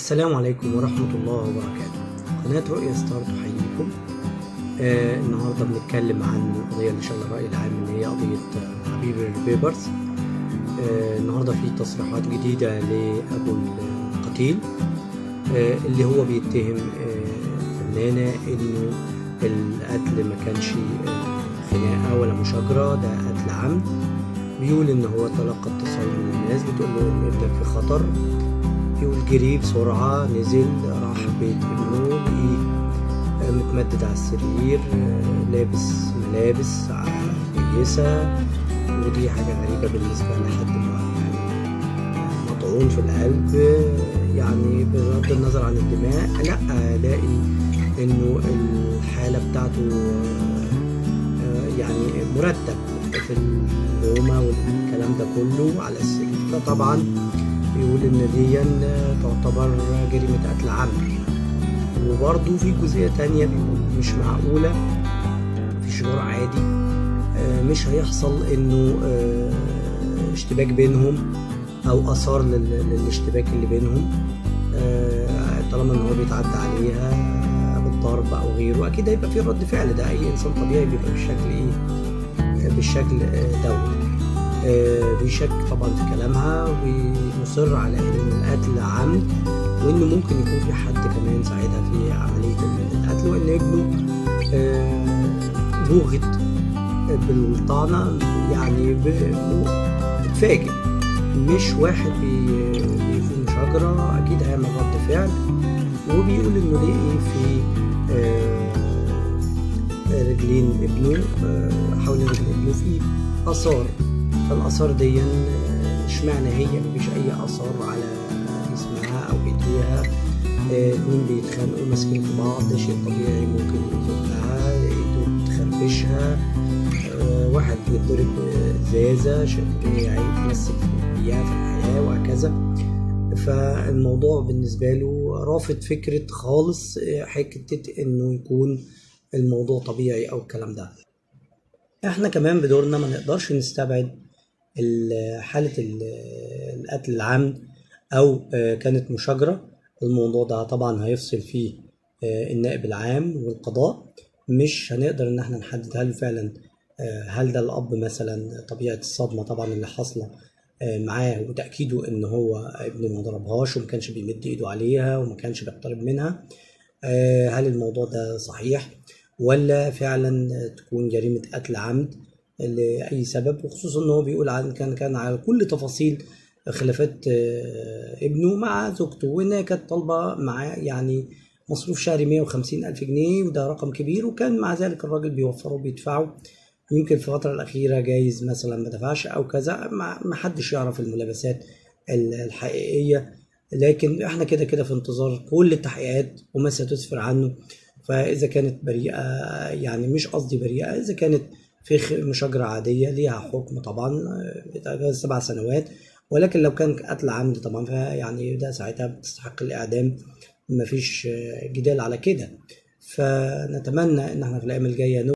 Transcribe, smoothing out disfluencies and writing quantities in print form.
السلام عليكم ورحمة الله وبركاته. قناة رؤيا ستار تحييكم. النهاردة بنتكلم عن القضية اللي شغلة الرأي العام، اللي هي قضية حبيبي بيبرز. النهاردة في تصريحات جديدة لأبو القتيل، اللي هو بيتهم فنانة إنه القتل ما كانش خناقة ولا مشاجرة، ده قتل عمد. بيقول إن هو تلقى اتصال من الناس بتقول له إن ابنك في خطر، بيقول جري بسرعة، نزل راح بيت ابنه، لقيه متمدد على السرير، لابس ملابس كويسة، ودي حاجة غريبة بالنسبة لحد يعني مطعون في القلب. يعني بغض النظر عن الدماء، لا الاقي انه الحالة بتاعته يعني مرتب في النومة والكلام ده كله على السرير. فطبعا بيقول ان دي تعتبر جريمة قتل عمد. وبرضه في جزئية تانية بيقول مش معقولة في شعور عادي مش هيحصل انه اشتباك بينهم او اثار للاشتباك اللي بينهم، طالما ان هو بيتعدى عليها بالضرب او غيره، اكيد هيبقى في رد فعل. ده اي انسان طبيعي بيبقى بالشكل بالشكل دوت. بيشك طبعا في كلامها ومصر على ان القتل عمد، وانه ممكن يكون في حد كمان ساعدها في عمليه القتل، وان ابنه بوغت بالطعنه، يعني اتفاجئ، مش واحد بيكون شجره، اكيد هيعمل رد فعل. وبيقول انه لقي في رجلين ابنه، حول رجل ابنه في اثار. فالآثار دي اشمعنى هي مفيش أي آثار على جسمها أو إيديها؟ اتنين بيتخانقوا ماسكين في بعض، ده شيء طبيعي ممكن يزقها، إيده بيفرشها، واحد بيتضرب ازازة يتمسك بيها في الحياة وهكذا. فالموضوع بالنسبة له رافض فكرة خالص حتة انه يكون الموضوع طبيعي او الكلام ده. احنا كمان بدورنا ما نقدرش نستبعد حالة القتل العمد او كانت مشاجرة. الموضوع ده طبعا هيفصل فيه النائب العام والقضاء. مش هنقدر ان احنا نحدد هل فعلا هل ده الاب مثلا طبيعة الصدمة طبعا اللي حاصلة معاه وتأكيده ان هو ابنه ما ضربهاش وما كانش بيمد ايده عليها وما كانش بيقترب منها، هل الموضوع ده صحيح ولا فعلا تكون جريمة قتل عمد لأي سبب، وخصوصا ان هو بيقول عن كان على كل تفاصيل خلافات ابنه مع زوجته، وانها كانت طالبة معاه يعني مصروف شهري 150,000 جنيه، وده رقم كبير، وكان مع ذلك الراجل بيوفره وبيدفعه. يمكن في الفترة الأخيرة جايز مثلا ما دفعش أو كذا، ما حدش يعرف الملابسات الحقيقية، لكن احنا كده كده في انتظار كل التحقيقات وما ستسفر عنه. فإذا كانت بريئة، يعني مش قصدي بريئة، إذا كانت في مشاجرة عادية ليها حكم طبعا 7 سنوات، ولكن لو كان قتل عمد طبعا فيعني ده ساعتها بتستحق الإعدام، مفيش جدال على كده. فنتمنى إن احنا في الأيام الجاية